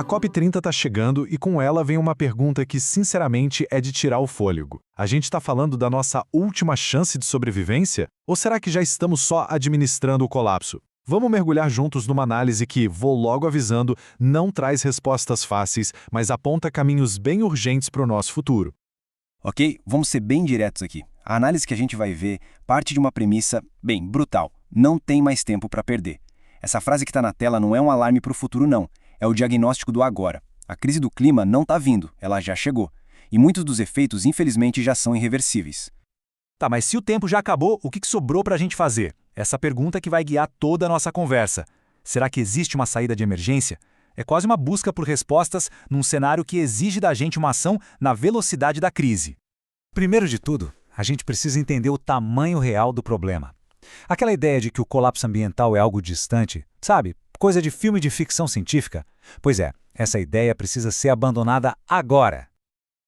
A COP30 está chegando e com ela vem uma pergunta que, sinceramente, é de tirar o fôlego. A gente está falando da nossa última chance de sobrevivência? Ou será que já estamos só administrando o colapso? Vamos mergulhar juntos numa análise que, vou logo avisando, não traz respostas fáceis, mas aponta caminhos bem urgentes para o nosso futuro. Ok, vamos ser bem diretos aqui. A análise que a gente vai ver parte de uma premissa, bem, brutal. Não tem mais tempo para perder. Essa frase que está na tela não é um alarme para o futuro, não. É o diagnóstico do agora. A crise do clima não está vindo, ela já chegou. E muitos dos efeitos, infelizmente, já são irreversíveis. Tá, mas se o tempo já acabou, o que sobrou para a gente fazer? Essa pergunta que vai guiar toda a nossa conversa. Será que existe uma saída de emergência? É quase uma busca por respostas num cenário que exige da gente uma ação na velocidade da crise. Primeiro de tudo, a gente precisa entender o tamanho real do problema. Aquela ideia de que o colapso ambiental é algo distante, sabe? Coisa de filme de ficção científica. Pois é, essa ideia precisa ser abandonada agora.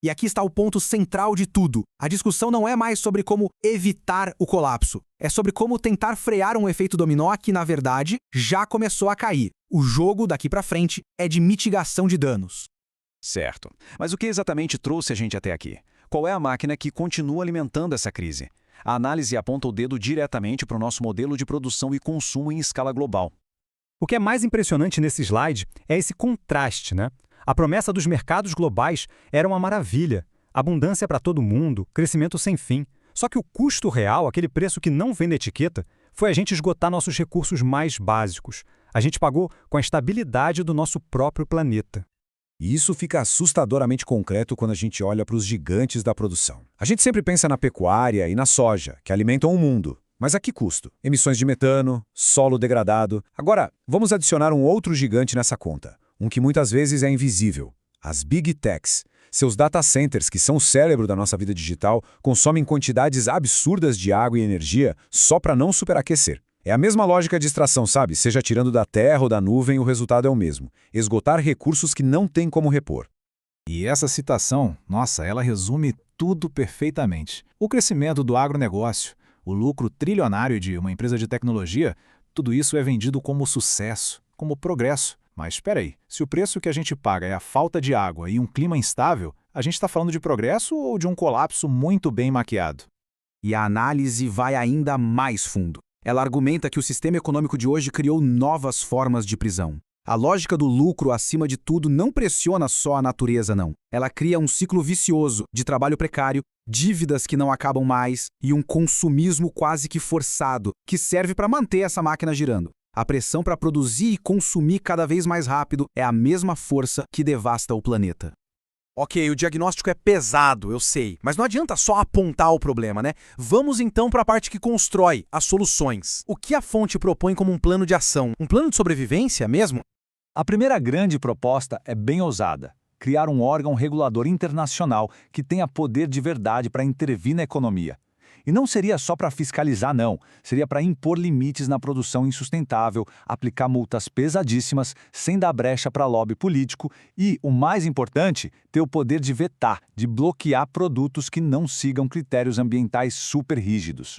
E aqui está o ponto central de tudo. A discussão não é mais sobre como evitar o colapso. É sobre como tentar frear um efeito dominó que, na verdade, já começou a cair. O jogo, daqui para frente, é de mitigação de danos. Certo. Mas o que exatamente trouxe a gente até aqui? Qual é a máquina que continua alimentando essa crise? A análise aponta o dedo diretamente para o nosso modelo de produção e consumo em escala global. O que é mais impressionante nesse slide é esse contraste, né? A promessa dos mercados globais era uma maravilha. Abundância para todo mundo, crescimento sem fim. Só que o custo real, aquele preço que não vem na etiqueta, foi a gente esgotar nossos recursos mais básicos. A gente pagou com a estabilidade do nosso próprio planeta. E isso fica assustadoramente concreto quando a gente olha para os gigantes da produção. A gente sempre pensa na pecuária e na soja, que alimentam o mundo. Mas a que custo? Emissões de metano, solo degradado. Agora, vamos adicionar um outro gigante nessa conta. Um que muitas vezes é invisível. As Big Techs. Seus data centers, que são o cérebro da nossa vida digital, consomem quantidades absurdas de água e energia só para não superaquecer. É a mesma lógica de extração, sabe? Seja tirando da terra ou da nuvem, o resultado é o mesmo. Esgotar recursos que não tem como repor. E essa citação, nossa, ela resume tudo perfeitamente. O crescimento do agronegócio, o lucro trilionário de uma empresa de tecnologia, tudo isso é vendido como sucesso, como progresso. Mas espera aí, se o preço que a gente paga é a falta de água e um clima instável, a gente está falando de progresso ou de um colapso muito bem maquiado? E a análise vai ainda mais fundo. Ela argumenta que o sistema econômico de hoje criou novas formas de prisão. A lógica do lucro, acima de tudo, não pressiona só a natureza, não. Ela cria um ciclo vicioso de trabalho precário, dívidas que não acabam mais e um consumismo quase que forçado, que serve para manter essa máquina girando. A pressão para produzir e consumir cada vez mais rápido é a mesma força que devasta o planeta. Ok, o diagnóstico é pesado, eu sei, mas não adianta só apontar o problema, né? Vamos então para a parte que constrói as soluções. O que a fonte propõe como um plano de ação? Um plano de sobrevivência mesmo? A primeira grande proposta é bem ousada: criar um órgão regulador internacional que tenha poder de verdade para intervir na economia. E não seria só para fiscalizar, não. Seria para impor limites na produção insustentável, aplicar multas pesadíssimas, sem dar brecha para lobby político e, o mais importante, ter o poder de vetar, de bloquear produtos que não sigam critérios ambientais super rígidos.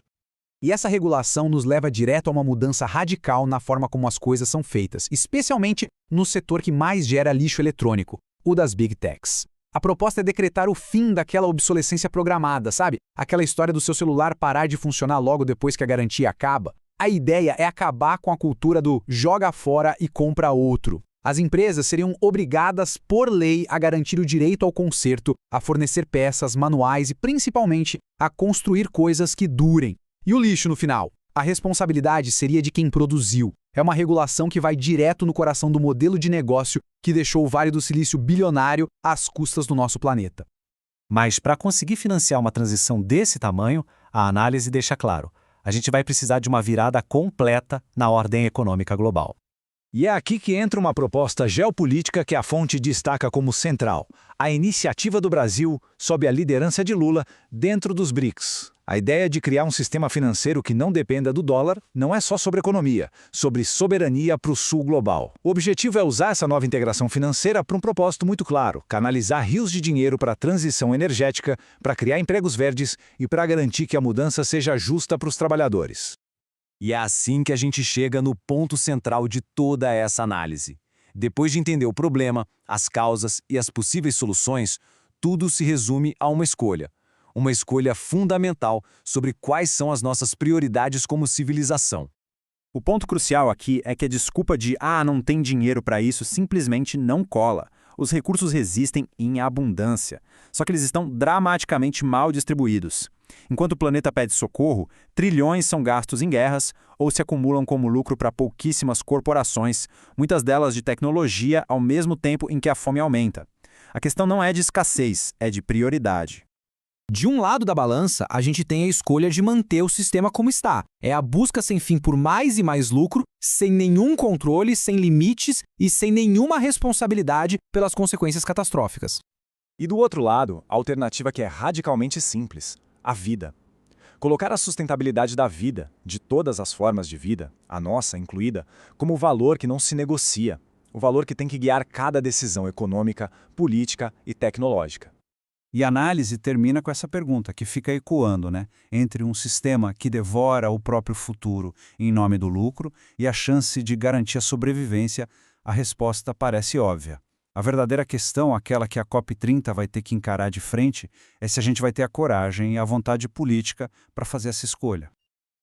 E essa regulação nos leva direto a uma mudança radical na forma como as coisas são feitas, especialmente no setor que mais gera lixo eletrônico, o das Big Techs. A proposta é decretar o fim daquela obsolescência programada, sabe? Aquela história do seu celular parar de funcionar logo depois que a garantia acaba. A ideia é acabar com a cultura do joga fora e compra outro. As empresas seriam obrigadas, por lei, a garantir o direito ao conserto, a fornecer peças, manuais e, principalmente, a construir coisas que durem. E o lixo no final? A responsabilidade seria de quem produziu. É uma regulação que vai direto no coração do modelo de negócio que deixou o Vale do Silício bilionário às custas do nosso planeta. Mas para conseguir financiar uma transição desse tamanho, a análise deixa claro: a gente vai precisar de uma virada completa na ordem econômica global. E é aqui que entra uma proposta geopolítica que a fonte destaca como central: a iniciativa do Brasil, sob a liderança de Lula, dentro dos BRICS. A ideia de criar um sistema financeiro que não dependa do dólar não é só sobre economia, sobre soberania para o sul global. O objetivo é usar essa nova integração financeira para um propósito muito claro: canalizar rios de dinheiro para a transição energética, para criar empregos verdes e para garantir que a mudança seja justa para os trabalhadores. E é assim que a gente chega no ponto central de toda essa análise. Depois de entender o problema, as causas e as possíveis soluções, tudo se resume a uma escolha. Uma escolha fundamental sobre quais são as nossas prioridades como civilização. O ponto crucial aqui é que a desculpa de não tem dinheiro para isso simplesmente não cola. Os recursos existem em abundância, só que eles estão dramaticamente mal distribuídos. Enquanto o planeta pede socorro, trilhões são gastos em guerras ou se acumulam como lucro para pouquíssimas corporações, muitas delas de tecnologia, ao mesmo tempo em que a fome aumenta. A questão não é de escassez, é de prioridade. De um lado da balança, a gente tem a escolha de manter o sistema como está. É a busca sem fim por mais e mais lucro, sem nenhum controle, sem limites e sem nenhuma responsabilidade pelas consequências catastróficas. E do outro lado, a alternativa que é radicalmente simples: a vida. Colocar a sustentabilidade da vida, de todas as formas de vida, a nossa incluída, como o valor que não se negocia, o valor que tem que guiar cada decisão econômica, política e tecnológica. E a análise termina com essa pergunta, que fica ecoando, né? Entre um sistema que devora o próprio futuro em nome do lucro e a chance de garantir a sobrevivência, a resposta parece óbvia. A verdadeira questão, aquela que a COP30 vai ter que encarar de frente, é se a gente vai ter a coragem e a vontade política para fazer essa escolha.